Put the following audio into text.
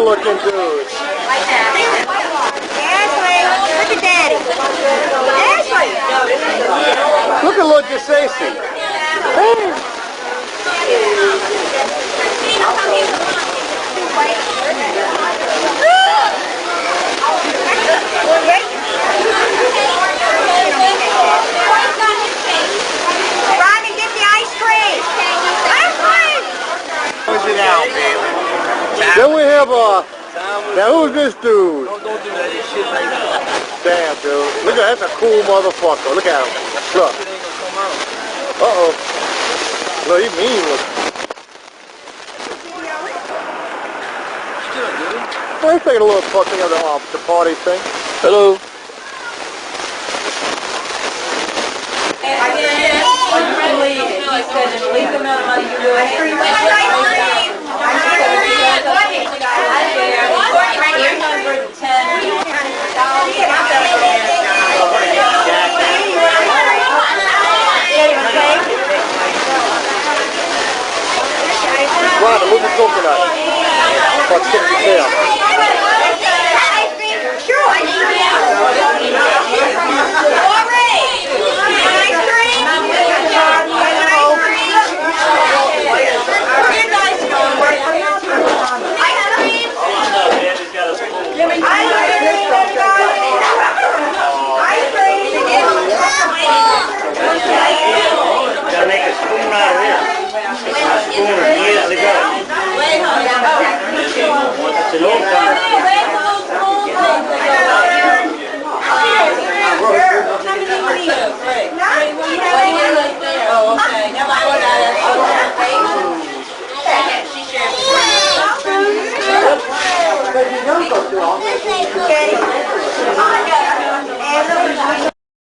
looking dude. Ashley, look at Daddy. Ashley! Look at little Chisesi. Marvin, get the ice cream. Ice cream! Push it out, baby. Then we have now who's this dude? Don't do that shit like that. Damn, dude. Look at that's a cool motherfucker. Look at him. Look. Uh-oh. Look, he mean looking. Well, he's taking a little thing of the party thing. Hello. Leave the amount of money you're doing. Ron, move the coconut. About 60 pounds. Sure.